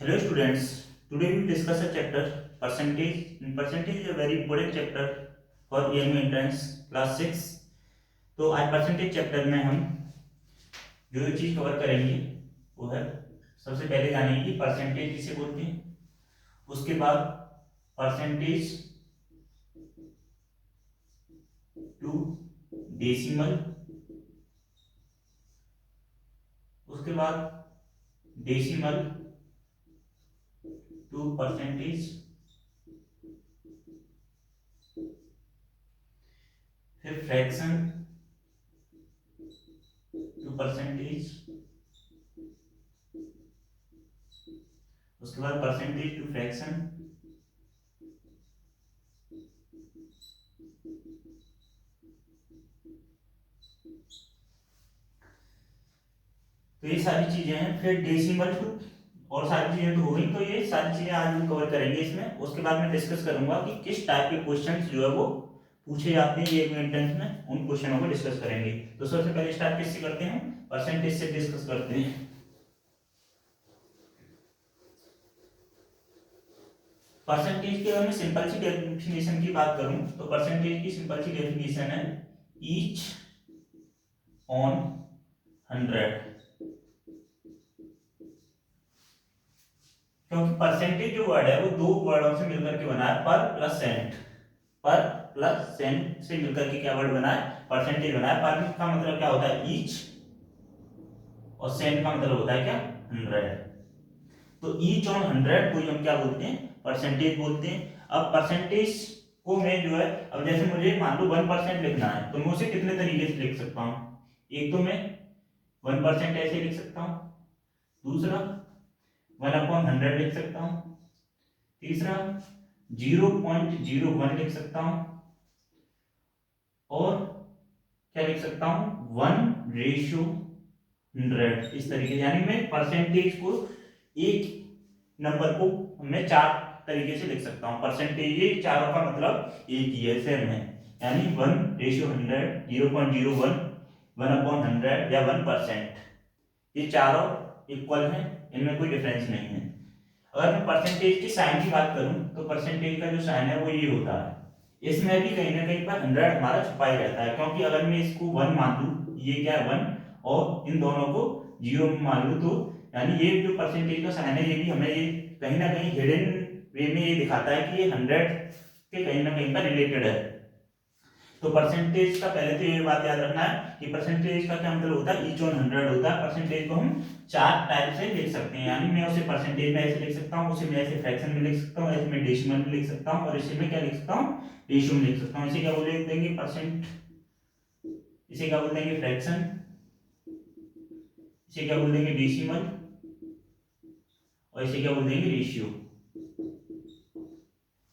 Hello students, today we discuss a chapter percentage. Percentage is a very important chapter for EMU entrance class 6. तो आज percentage chapter में हम जो चीज cover करेंगे वो है सबसे पहले जानेंगे कि परसेंटेज किसे बोलते हैं, उसके बाद परसेंटेज टू डेसिमल, उसके बाद डेसिमल टू परसेंटेज, फिर फ्रैक्शन टू परसेंटेज, उसके बाद परसेंटेज टू फ्रैक्शन, तो ये सारी चीजें हैं। फिर डेसिमल टू और सारी चीजें तो हो गई, तो ये सारी चीजें आज हम कवर करेंगे इसमें। उसके बाद मैं डिस्कस करूंगा कि किस टाइप के क्वेश्चंस जो है वो पूछे जाते हैं ये एंट्रेंस में, उन क्वेश्चनों को डिस्कस करेंगे। तो सबसे पहले स्टार्ट किससे करते हैं, परसेंटेज से डिस्कस करते हैं। परसेंटेज की अगर मैं सिंपल सी डेफिनेशन की बात करूं तो परसेंटेज की सिंपल सी डेफिनेशन है ईच ऑन 100। क्योंकि परसेंटेज जो वर्ड है वो दो वर्डों से मिलकर के बना है, पर प्लस सेंट। पर प्लस सेंट से मिलकर के क्या वर्ड बना है, परसेंटेज बना है। पर का मतलब क्या होता है ईच, और सेंट का मतलब होता है क्या 100। तो ईच ऑन 100 को हम क्या बोलते हैं, परसेंटेज बोलते हैं। अब परसेंटेज को मैं जो है, अब जैसे मुझे मान लो 1% लिखना है तो मैं उसे कितने तरीके से लिख सकता हूँ। एक तो मैं 1% ऐसे लिख सकता हूँ, दूसरा 1/100 लिख सकता हूँ, तीसरा 0.01 लिख सकता हूँ, और क्या लिख सकता हूँ 1/100। इस तरीके, यानी मैं परसेंटेज को एक नंबर को मैं चार तरीके से लिख सकता हूँ। परसेंटेज ये चारों का मतलब एक ही है, सेम है। यानी 1/100, 0.01, 1/100 या 1%, ये चारों इक्वल हैं, इनमें कोई डिफरेंस नहीं है। अगर मैं परसेंटेज के साइन की बात करूं तो परसेंटेज का जो साइन है वो ये होता है। इसमें भी कहीं ना कहीं पर 100 हमारा छुपा ही रहता है, क्योंकि अगर मैं इसको 1 मान लूं, ये क्या है 1, और इन दोनों को 0 मान लूं, तो यानी ये जो परसेंटेज का साइन है ये भी हमें ये कहीं ना कहीं हिडन वे में ये दिखाता है कि ये 100 के कहीं ना कहीं पर रिलेटेड है। तो परसेंटेज का पहले तो ये बात याद रखना है कि परसेंटेज का क्या मतलब होता है, ईच ऑन 100 होता है। परसेंटेज को हम चार टाइप से लिख सकते हैं, यानी मैं उसे परसेंटेज में ऐसे लिख सकता हूँ, उसे मैं ऐसे फ्रैक्शन में लिख सकता हूँ, ऐसे मैं डेसिमल में लिख सकता हूँ, और इसे मैं क्या लिख सकता हूँ, रेशियो में लिख सकता हूँ। इसे क्या बोल देंगे परसेंट, इसे क्या बोल देंगे फ्रैक्शन, इसे क्या बोल देंगे डेसिमल, और इसे क्या बोल देंगे रेशियो।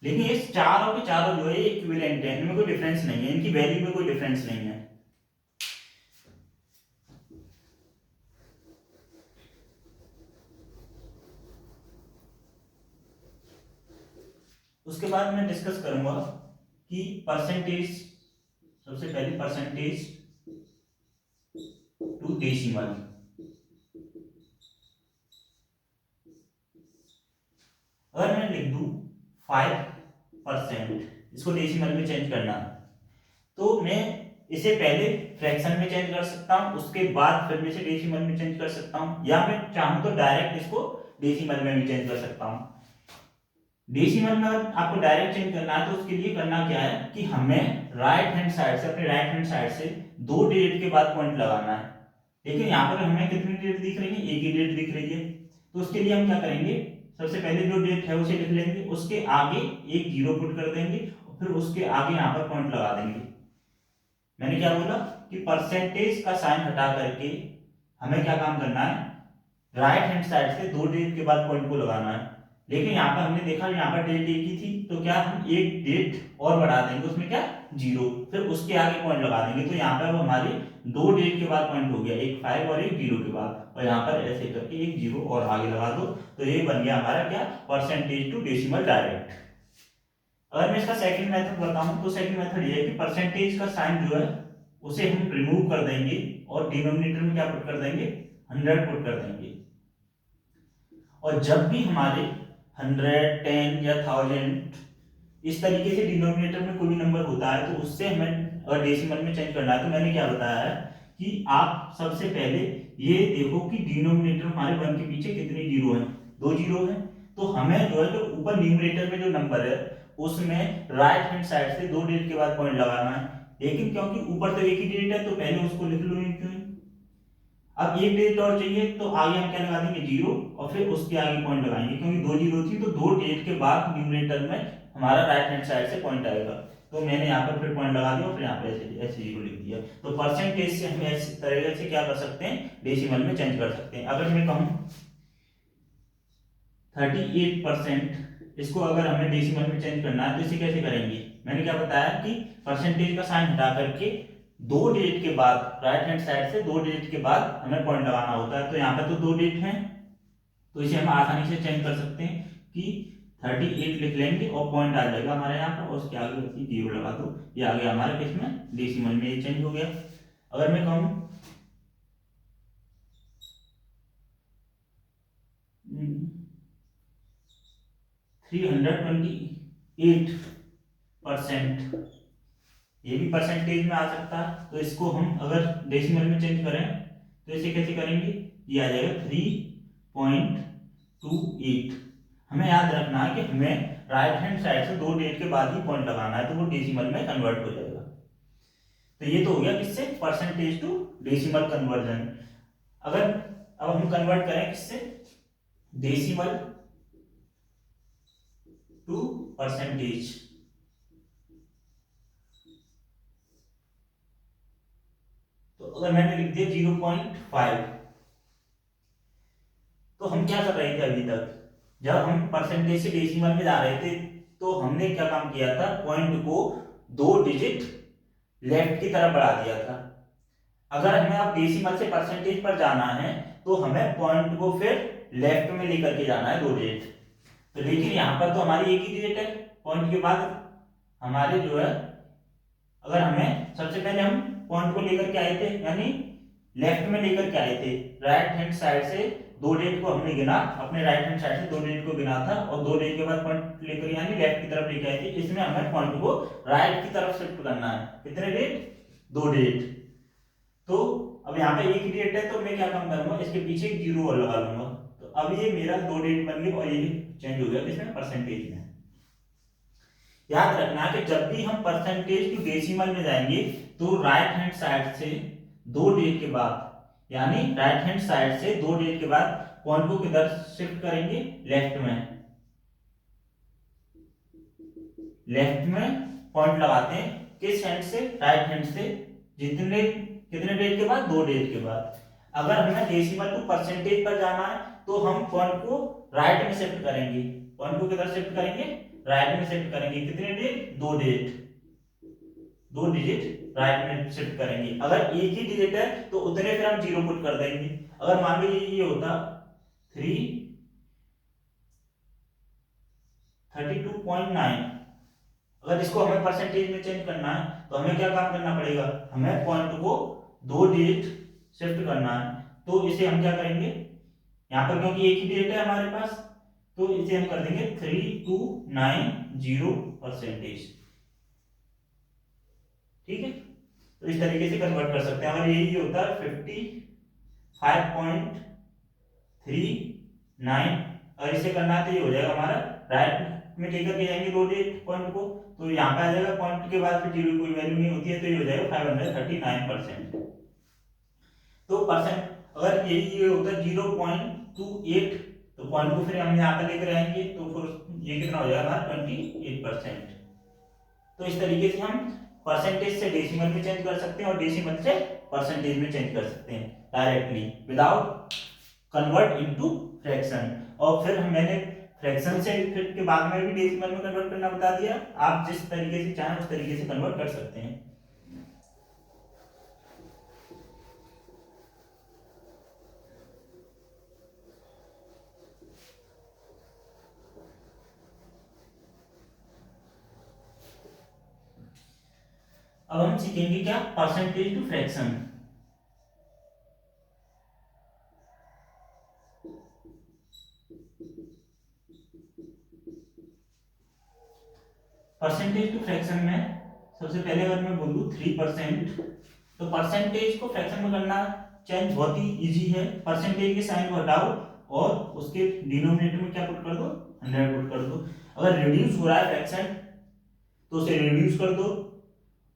लेकिन ये चारों के चारों जो है इक्विवेलेंट है, इनमें कोई डिफरेंस नहीं है, इनकी वैल्यू में कोई डिफरेंस नहीं है। उसके बाद मैं डिस्कस करूंगा कि परसेंटेज, सबसे पहले परसेंटेज टू डेसिमल। अगर मैं लिख दूं 5%, इसको डेसिमल में चेंज करना, तो मैं इसे पहले फ्रैक्शन में चेंज कर सकता हूं, उसके बाद फिर मैं इसे डेसिमल में चेंज कर सकता हूं, या मैं चाहूं तो डायरेक्ट इसको डेसिमल में भी चेंज कर सकता हूं। डेसिमल में अगर आपको डायरेक्ट चेंज करना है तो उसके लिए करना क्या है कि हमें राइट हैंड साइड से, अपने राइट हैंड साइड से दो डिजिट के बाद पॉइंट लगाना है। लेकिन यहाँ पर हमें कितनी डिजिट दिख रही है, एक ही डिजिट दिख रही है। तो उसके लिए हम क्या करेंगे, सबसे पहले जो डिजिट है उसे लिख लेंगे, उसके आगे एक जीरो पुट कर देंगे, और फिर उसके आगे यहाँ पर पॉइंट लगा देंगे। मैंने क्या बोला कि परसेंटेज का साइन हटा करके हमें क्या काम करना है, राइट हैंड साइड से दो डिजिट के बाद पॉइंट को लगाना है। लेकिन यहाँ पर हमने देखा यहाँ पर डिजिट एक ही थी, तो क्या हम एक डिजिट और बढ़ा देंगे, उसमें क्या जीरो, फिर उसके आगे पॉइंट लगा देंगे। तो यहाँ पर वो हमारी दो डिजिट के बाद पॉइंट हो गया, एक 5 और एक 0 के बाद, और यहाँ पर ऐसे करके एक 0 और आगे लगा दो। तो ये बन गया हमारा क्या, परसेंटेज टू डेसिमल डायरेक्ट। अगर मैं इसका सेकंड मेथड बताऊं तो सेकंड मेथड ये है कि परसेंटेज का साइन जो है उसे हम रिमूव कर देंगे, और डिनोमिनेटर में क्या पुट कर देंगे, 100 पुट कर देंगे। और जब भी हमारे 100, 10 या 1000 इस तरीके से डिनोमिनेटर में कोई भी नंबर होता है तो उससे हमें अगर डेसिमल में चेंज करना है तो मैंने क्या बताया है कि आप सबसे पहले ये देखो कि डिनोमिनेटर हमारे 1 के पीछे कितने जीरो हैं, 2 जीरो हैं। तो हमें जो है जो ऊपर न्यूमरेटर में जो नंबर है उसमें राइट हैंड साइड से 2 डिजिट के बाद पॉइंट लगाना है, लेकिन क्योंकि ऊपर तो एक ही डिजिट है तो पहले उसको लिख लो क्यों। अब एक डिजिट और चाहिए तो आगे हम क्या लगा देंगे, जीरो, और फिर उसके आगे पॉइंट लगाएंगे क्योंकि 2 जीरो थी तो 2 डिजिट के बाद न्यूमरेटर में हमारा राइट हैंड साइड से पॉइंट आएगा। तो मैंने यहाँ पर फिर पॉइंट लगा दिया और फिर यहाँ पे ऐसे ऐसे जीरो लिख दिया। तो परसेंटेज से हम इस तरीके से क्या कर सकते हैं, डेसिमल में चेंज कर सकते हैं। अगर मैं कहूँ 38%, इसको अगर हमें डेसिमल में चेंज करना है तो इसे कैसे करेंगे, मैंने क्या बताया कि परसेंटेज का साइन हटा करके 2 डिजिट के बाद राइट हैंड साइड से 2 डिजिट के बाद हमें पॉइंट लगाना होता है। तो यहाँ पे तो 2 डिजिट हैं तो इसे हम आसानी से चेंज कर सकते हैं कि 38 लिख लेंगे और पॉइंट आ जाएगा हमारे यहाँ पर, और उसके आगे जीरो लगा दो, ये आ गया हमारे किसमें, डेसिमल में, ये चेंज हो गया। अगर मैं कहूँ 328%, ये भी परसेंटेज में आ सकता है। तो इसको हम अगर डेसिमल में चेंज करें तो इसे कैसे करेंगे, ये आ जाएगा 3.28। हमें याद रखना है कि हमें राइट हैंड साइड से 2 डिजिट के बाद ही पॉइंट लगाना है तो वो डेसिमल में कन्वर्ट हो जाएगा। तो ये तो हो गया किससे, परसेंटेज टू डेसिमल कन्वर्जन। अगर अब हम कन्वर्ट करें किससे, डेसिमल टू परसेंटेज, तो अगर मैंने लिख दिया 0.5, तो हम क्या कर रहे थे अभी तक, जब हम परसेंटेज से डेसिमल में जा रहे थे तो हमने क्या काम किया था, पॉइंट को 2 डिजिट लेफ्ट की तरफ बढ़ा दिया था। अगर हमें अब डेसिमल से परसेंटेज पर जाना है तो हमें पॉइंट को फिर लेफ्ट में लेकर के जाना है 2 डिजिट। तो लेकिन यहाँ पर तो हमारी एक ही डिजिट है, पॉइंट के बाद हमारे जो है, अगर हमें सबसे पहले हम पॉइंट को लेकर के आए थे यानी लेफ्ट में लेकर के आए थे, राइट हैंड साइड से 2 डिजिट को हमने गिना, अपने राइट हैंड साइड से 2 डिजिट को गिना था और 2 डिजिट के बाद पॉइंट लेकर यानी लेफ्ट की तरफ लेके आए थे। इसमें हमें पॉइंट को राइट की तरफ शिफ्ट करना है, कितने डिजिट, 2 डिजिट। तो अब यहाँ पे एक डिजिट है तो मैं क्या काम करूंगा, इसके पीछे एक जीरो और लगा लूंगा। तो अब ये मेरा 2 डिजिट बन गया और ये चेंज हो गया किसमें, परसेंटेज में। याद रखना कि जब भी हम परसेंटेज टू डेसिमल में जाएंगे तो राइट हैंड साइड से 2 डिजिट के बाद यानी राइट हैंड साइड से 2 डिजिट के बाद पॉइंट को किधर शिफ्ट करेंगे, लेफ्ट में। लेफ्ट में पॉइंट लगाते हैं किस हैंड से, राइट हैंड से, जितने कितने डिजिट के बाद, 2 डिजिट के बाद। अगर हमें डेसिमल टू परसेंटेज पर जाना है तो हम पॉइंट को राइट में शिफ्ट करेंगे, पॉइंट को किधर शिफ्ट करेंगे, राइट में शिफ्ट करेंगे, कितने डिजिट, 2 डिजिट, 2 डिजिट राइट में शिफ्ट करेंगे। अगर एक ही डिजिट है तो उतने फिर हम जीरो पुट कर देंगे। अगर मान लो ये होता 32.9, अगर इसको हमें परसेंटेज में चेंज करना है तो हमें क्या काम करना पड़ेगा, हमें पॉइंट को 2 डिजिट शिफ्ट करना है। तो इसे हम क्या करेंगे, यहाँ पर क्योंकि एक ही डिजिट है हमारे पास तो इसे हम कर देंगे 3290%। ठीक है, तो इस तरीके से कन्वर्ट कर सकते हैं। अगर यही होता है 55.39, अगर इसे करना है तो ये हो जाएगा हमारा, राइट में लेकर के जाएंगे 2 डिजिट पॉइंट को तो यहाँ पे आ जाएगा, पॉइंट के बाद फिर जीरो कोई वैल्यू नहीं होती है तो ये हो जाएगा 539%। तो परसेंट अगर ये होता है 0.28 तो पॉइंट को फिर हम यहाँ पे लेकर आएंगे तो फिर ये कितना हो जाएगा हमारा 28%। तो इस तरीके से हम परसेंटेज से डेसिमल में चेंज कर सकते हैं और डेसिमल से परसेंटेज में चेंज कर सकते हैं directly without convert into fraction. और फिर मैंने फ्रैक्शन से फिर के बाद में भी डेसिमल में कन्वर्ट करना बता दिया, आप जिस तरीके से चाहें उस तरीके से कन्वर्ट कर सकते हैं। अब हम सीखेंगे क्या, percentage to fraction. Percentage to fraction में सबसे पहले अगर मैं बोलूँ 3%, तो परसेंटेज को फ्रैक्शन में करना चेंज बहुत ही इजी है। परसेंटेज के साइन को हटाओ और उसके डिनोमिनेटर में क्या पुट कर दो, 100 पुट कर दो। अगर रिड्यूस हो रहा है फ्रैक्शन तो उसे रिड्यूस कर दो,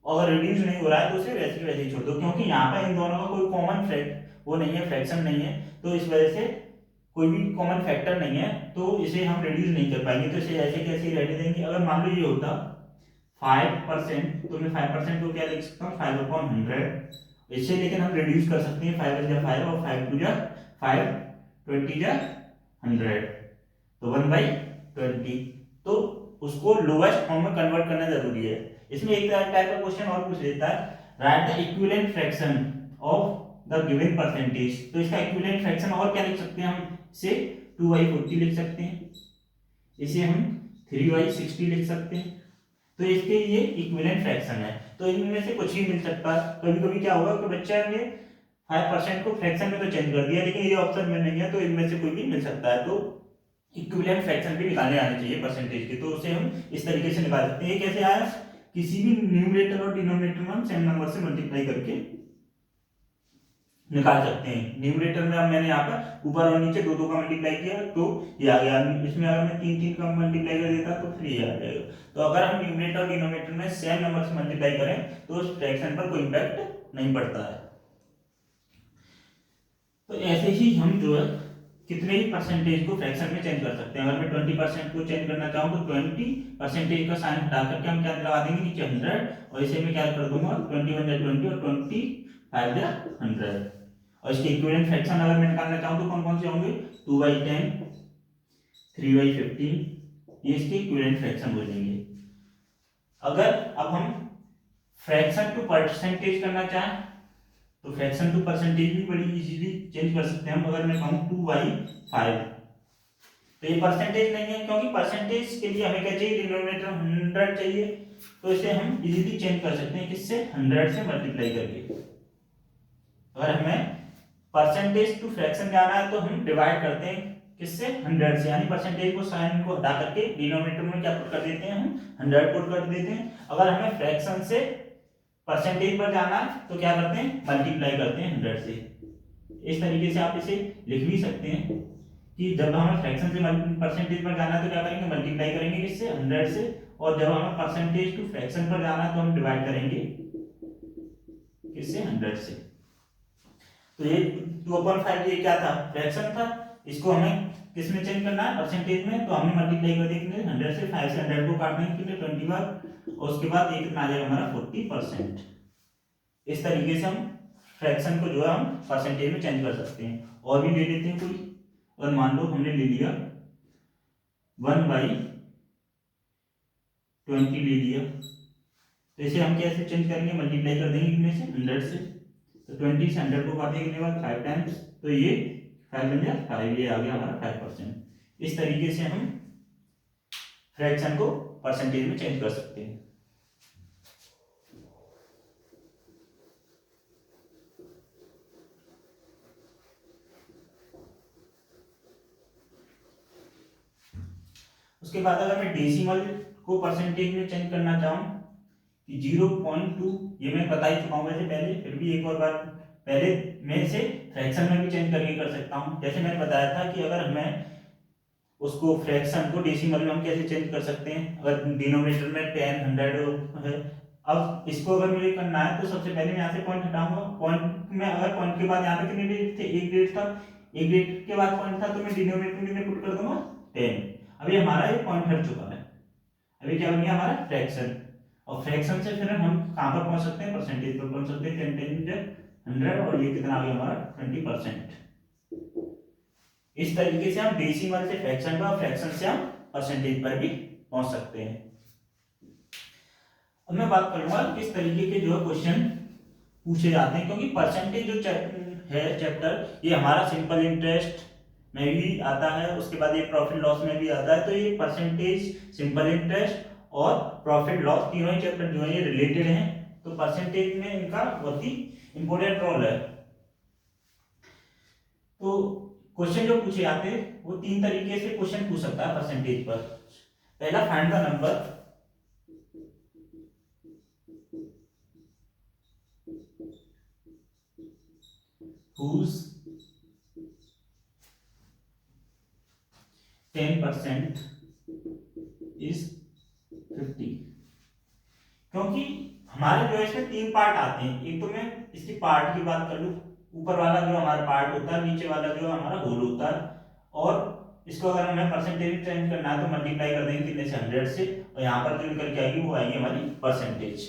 अगर रिड्यूस नहीं हो रहा है तो उसे वैसे के वैसे ही छोड़ दो, क्योंकि यहाँ पर इन दोनों का कोई कॉमन वो नहीं है, फ्रैक्शन नहीं है, तो इस वजह से कोई भी कॉमन फैक्टर नहीं है, तो इसे हम रिड्यूस नहीं कर पाएंगे, तो इसे ऐसे कैसे ही रहने देंगे। अगर मान लो ये होता 5%, तो मैं 5% को क्या लिख सकता हूँ, 5/100। इससे लेकिन हम रिड्यूस कर सकते हैं, 5 जा 5 और 5 2 जा 5, 20 जा 100, तो 1/20। तो उसको लोएस्ट फॉर्म में कन्वर्ट करना जरूरी है। इसमें एक टाइप का क्वेश्चन और पूछ लेता है, right the equivalent fraction of the given percentage. तो इसका इक्विवेलेंट फ्रैक्शन और क्या लिख सकते हैं हम, इसे 2/40 लिख सकते हैं, इसे हम 3/60 लिख सकते हैं। तो इसके ये इक्विवेलेंट फ्रैक्शन है, तो इनमें से कुछ ही मिल सकता है। कभी कभी क्या होगा कि बच्चा ने 5% को फ्रैक्शन में तो चेंज कर दिया, लेकिन ये ऑप्शन में नहीं है, तो इनमें से कोई भी मिल सकता है। तो इक्विवेलेंट फ्रैक्शन भी निकालने आने चाहिए परसेंटेज के, तो उसे हम इस तरीके से निकाल सकते हैं। ये कैसे आया, किसी भी न्यूमरेटर और डिनोमिनेटर में हम सेम नंबर से मल्टीप्लाई करके निकाल सकते हैं। न्यूमरेटर में अब मैंने यहाँ पर ऊपर और नीचे दो का मल्टीप्लाई किया तो ये आ गया, इसमें अगर मैं 3 का मल्टीप्लाई कर देता तो फिर ये आ जाएगा। तो अगर हम न्यूमरेटर और डिनोमिनेटर में सेम नंबर से मल्टीप्लाई करें तो उस फ्रैक्शन पर कोई इम्पैक्ट नहीं पड़ता है। तो ऐसे ही हम जो है कितने ही परसेंटेज को फ्रैक्शन में चेंज कर सकते हैं। अगर मैं 20% को चेंज करना चाहूँ तो 20% का साइन हटा करके हम क्या लगा देंगे, नीचे 100, और इसे मैं क्या कर दूंगा, 21 जा 20 और 25 जा 100। और इसके इक्विवेलेंट फ्रैक्शन अगर मैं निकालना चाहूँ तो कौन कौन से होंगे, 2/10, 3/15, ये इसके इक्विवेलेंट फ्रैक्शन हो जाएंगे। अगर अब हम फ्रैक्शन टू परसेंटेज करना चाहें तो फ्रैक्शन टू परसेंटेज भी बड़ी इजीली चेंज कर सकते हैं हम। अगर मैं कहूँ 2/5, तो ये परसेंटेज नहीं है, क्योंकि परसेंटेज के लिए हमें क्या चाहिए, डिनोमिनेटर 100 चाहिए, तो इसे हम इजीली चेंज कर सकते हैं, किससे, 100 से मल्टीप्लाई करके। अगर हमें परसेंटेज टू फ्रैक्शन जाना है तो हम डिवाइड करते हैं किससे, 100 से, यानी परसेंटेज को साइन को हटा करके डिनोमिनेटर में क्या पुट कर देते हैं, हम 100 पुट कर देते हैं। अगर हमें फ्रैक्शन से परसेंटेज पर जाना है तो क्या करते हैं, मल्टीप्लाई करते हैं 100 से। इस तरीके से आप इसे लिख भी सकते हैं कि जब हमें फ्रैक्शन से परसेंटेज पर जाना है तो क्या करेंगे, मल्टीप्लाई करेंगे किससे, 100 से, और जब हमें परसेंटेज टू फ्रैक्शन पर जाना है तो हम डिवाइड करेंगे किससे, 100 से। तो ये 2/5 ये क्या था, फ्रैक्शन था, इसको हमें किस में चेंज करना है, परसेंटेज में, तो हमने मल्टीप्लाई कर दिया 100 से, 5 से 100 को काटने के लिए 20 बार, और उसके बाद ये कितना आ जाएगा हमारा 40%। इस तरीके से हम फ्रैक्शन को जो है हम परसेंटेज में चेंज कर सकते हैं। और भी ले लेते हैं कोई, अगर मान लो हमने ले लिया 1/20 ले लिया, तो इसे हम कैसे चेंज करेंगे, मल्टीप्लाई कर देंगे कितने से, 100 से, तो 20 से 100 को काटेंगे कितने बार, 5 टाइम्स, तो ये 5 बन गया 5, ये आ गया हमारा 5%। इस तरीके से हम फ्रैक्शन को परसेंटेज में चेंज कर सकते हैं। उसके बाद अगर मैं डेसिमल को परसेंटेज में चेंज करना चाहूँ कि 0.2, ये मैं बता ही चुका हूँ वैसे पहले, फिर भी एक और बार, पहले मैं इसे फ्रैक्शन में भी चेंज करके कर सकता हूँ। जैसे मैंने बताया था कि अगर हमें उसको फ्रैक्शन को डेसिमल में हम कैसे चेंज कर सकते हैं, अगर डिनोमिनेटर में 10, 100 है, अब इसको अगर मुझे करना है तो सबसे पहले मैं यहाँ से पॉइंट हटाऊंगा। पॉइंट में अगर पॉइंट के बाद यहाँ पे कितने डिजिट थे, एक डिजिट था, एक डिजिट के बाद पॉइंट था, तो मैं डिनोमिनेटर में पुट कर दूंगा 10। अभी हमारा ये पॉइंट हट चुका है, अभी क्या बन गया हमारा फ्रैक्शन, और फ्रैक्शन से फिर हम कहाँ पर पहुंच सकते हैं, परसेंटेज पर पहुंच सकते हैं, 10 100, और ये कितना आ गया हमारा 20%। इस तरीके से हम डेसिमल से फ्रैक्शन पर और फ्रैक्शन से हम परसेंटेज पर भी पहुंच सकते हैं। अब मैं बात करूंगा किस तरीके के जो क्वेश्चन पूछे जाते हैं, क्योंकि परसेंटेज जो है चैप्टर, ये हमारा सिंपल इंटरेस्ट में भी आता है, उसके बाद ये प्रॉफिट लॉस में भी आता है। तो ये परसेंटेज, सिंपल इंटरेस्ट और प्रॉफिट लॉस तीनों ही चैप्टर जो है ये रिलेटेड हैं, तो परसेंटेज में इनका बहुत ही इंपॉर्टेंट रोल है। तो क्वेश्चन जो पूछे जाते हैं वो 3 तरीके से क्वेश्चन पूछ सकता है परसेंटेज पर। पहला, find the number whose 10% is 50। क्योंकि हमारे जो है इसमें तीन पार्ट आते हैं, एक तो मैं इसकी पार्ट की बात कर लूं, ऊपर वाला जो हमारा पार्ट होता है, नीचे वाला जो हमारा होल होता है, और इसको अगर हमें परसेंटेज चेंज करना है तो मल्टीप्लाई कर देंगे कितने से 100 से, और यहाँ पर जो निकल के आएगी वो आएगी हमारी परसेंटेज।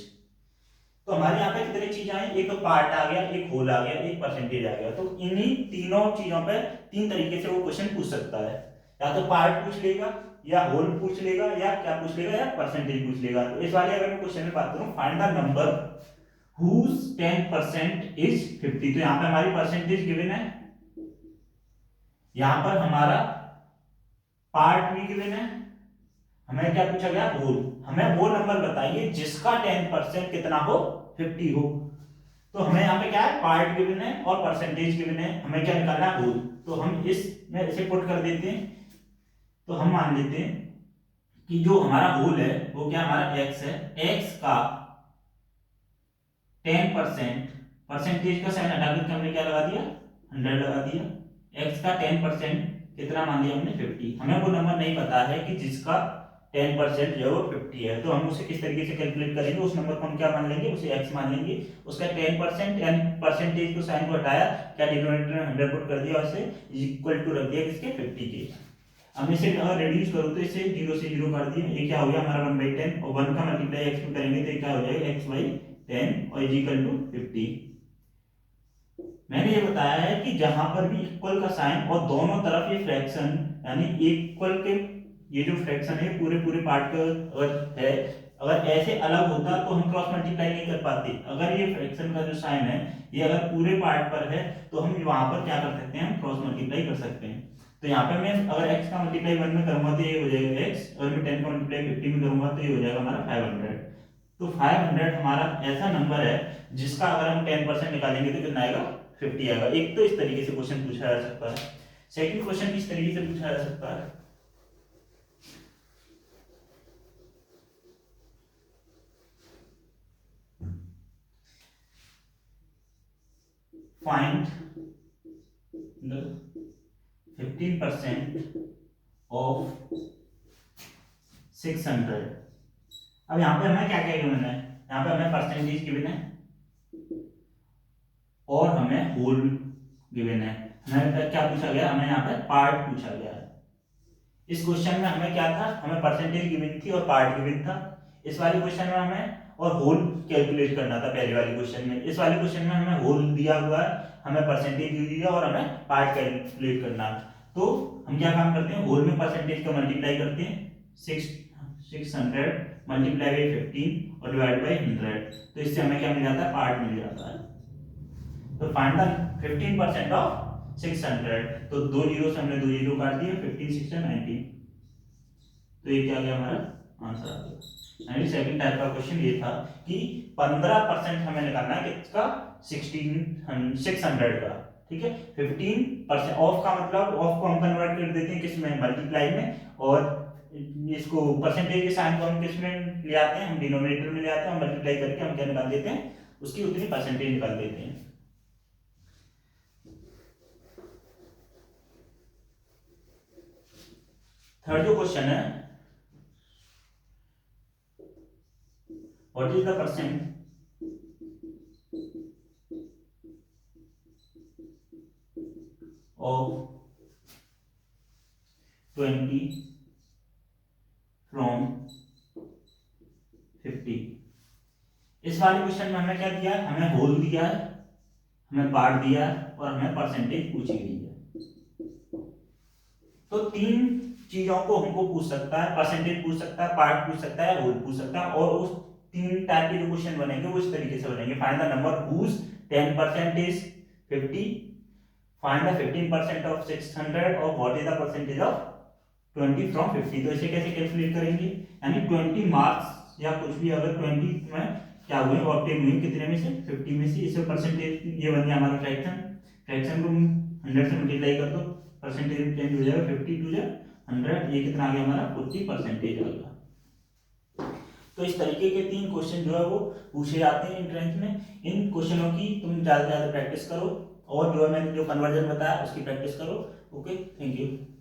तो हमारे यहाँ पे कितनी चीज आई, एक तो पार्ट आ गया, एक होल आ गया, एक परसेंटेज आ गया। तो इन्हीं तीनों चीजों पे तीन तरीके से वो क्वेश्चन पूछ सकता है, या तो पार्ट पूछ लेगा, या होल पूछ लेगा, या क्या पूछ लेगा, या परसेंटेज पूछ लेगा। तो इस वाले अगर मैं क्वेश्चन में बात करूं, find the number whose 10% is 50, तो यहाँ पे हमारी परसेंटेज गिवन है, यहाँ पर हमारा पार्ट भी गिवन है, हमें क्या पूछा गया, होल। हमें वो नंबर बताइए जिसका 10% कितना हो, 50 हो। तो हमें यहाँ पे क्या है, पार्ट गिवन है और परसेंटेज गिवन है, हमें क्या निकालना है, होल। तो हम इसमें इसे पुट कर देते हैं। तो हम मान लेते हैं कि जो हमारा होल है वो क्या हमारा x है, x का 10%, परसेंटेज का साइन हटा कर हमने क्या लगा दिया, 100 लगा दिया। x का 10% कितना मान लिया हमने, 50। हमें वो नंबर नहीं पता है कि जिसका 10% जो है वो 50 है, तो हम उसे किस तरीके से कैलकुलेट करेंगे, उस नंबर को हम क्या मान लेंगे, उसे x मान लेंगे। उसका 10% यानी परसेंटेज को साइन को हटाया, क्या डिनोमिनेटर में 100 पुट कर दिया, और इसे इक्वल टू रख दिया किसके, 50 के। अब इसे अगर रिड्यूस करो तो इसे 0 से 0 कर दिए, ये क्या हो गया हमारा 1/10, और 1 का मल्टीप्लाई x में करेंगे तो ये क्या हो जाएगा, x/10 और इक्वल टू 50। मैंने ये बताया है कि जहां पर भी इक्वल का साइन और दोनों तरफ ये फ्रैक्शन यानी इक्वल के ये जो फ्रैक्शन है पूरे पूरे पार्ट का अगर है, अगर ऐसे अलग होता तो हम क्रॉस मल्टीप्लाई नहीं कर पाते। अगर ये फ्रैक्शन का जो साइन है ये अगर पूरे पार्ट पर है तो हम वहां पर क्या कर सकते हैं, हम क्रॉस मल्टीप्लाई कर सकते हैं। तो यहाँ पे मैं अगर x का मल्टीप्लाई 1 में करूंगा तो ये हो जाएगा x, अगर मैं 10 का मल्टीप्लाई 50 में करूंगा तो ये हो जाएगा हमारा 500। तो 500 हमारा ऐसा नंबर है जिसका अगर हम 10% निकालेंगे तो कितना आएगा, 50 आएगा। एक तो इस तरीके से क्वेश्चन पूछा जा सकता है। सेकंड क्वेश्चन किस तरीके से पूछा जा सकता है, फाइंड द 15% ऑफ 600। अब यहाँ पे हमें क्या क्या गिवन है, यहाँ पे हमें परसेंटेज गिवन है और हमें होल गिवन है। हमें क्या पूछा गया, हमें यहाँ पे पार्ट पूछा गया है। इस क्वेश्चन में हमें क्या था, हमें परसेंटेज गिवन थी और पार्ट गिवन था। इस वाले क्वेश्चन में हमें और होल कैलकुलेट करना था पहले वाले क्वेश्चन में। इस वाले क्वेश्चन में हमें होल दिया हुआ है, हमें परसेंटेज दिया और हमें पार्ट कैलकुलेट करना है। तो हम क्या काम करते हैं, होल में परसेंटेज का मल्टीप्लाई करते हैं, 600 मल्टीप्लाई बाई 15 और डिवाइड बाई 100। तो इससे हमें क्या मिल जाता है, पार्ट मिल जाता है। तो फाइंड द 15% ऑफ 600। तो 2 जीरो से हमने 2 जीरो काट दिए, 15 6 19। तो ये क्या गया हमारा आंसर आ गया। यानी सेकंड टाइप का क्वेश्चन ये था कि 15% हमें निकालना है किसका, 600 का। ठीक है, 15% ऑफ का मतलब ऑफ को हम कन्वर्ट कर देते हैं किसमें, मल्टीप्लाई में, और इसको परसेंटेज के साइन को हम किसमें ले आते हैं, हम डिनोमिनेटर में ले आते हैं, मल्टीप्लाई करके हम क्या निकाल देते हैं, उसकी उतनी परसेंटेज निकाल देते हैं। थर्ड जो क्वेश्चन है, what is the percent of 20 from 50। इस वाले क्वेश्चन में हमें क्या दिया है, हमें होल दिया है, हमें पार्ट दिया है और हमें परसेंटेज पूछी गई है। तो तीन चीजों को हमको पूछ सकता है, परसेंटेज पूछ सकता है, पार्ट पूछ सकता है, होल पूछ सकता है, और उस तीन टाइप के जो क्वेश्चन बनेंगे वो इस तरीके से बनेंगे। Find the number whose 10% is 50, find the 15% of 600 और what is the percentage of 20 from 50। तो इसे कैसे कैलकुलेट करेंगे, यानी 20 मार्क्स या कुछ भी अगर 20 में क्या हुए ऑब्टेन हुए कितने में से, 50 में से, इसे परसेंटेज ये बन गया हमारा फ्रैक्शन। फ्रैक्शन को 100 से मल्टीप्लाई कर दो, परसेंटेज चेंज हो जाएगा, 50 टू 100, ये कितना आ गया हमारा 40% आ गया। तो इस तरीके के तीन क्वेश्चन जो है वो पूछे जाते हैं एंट्रेंस में। इन क्वेश्चनों की तुम ज्यादा से ज्यादा प्रैक्टिस करो और जो मैंने जो कन्वर्जन बताया उसकी प्रैक्टिस करो। Okay, thank you.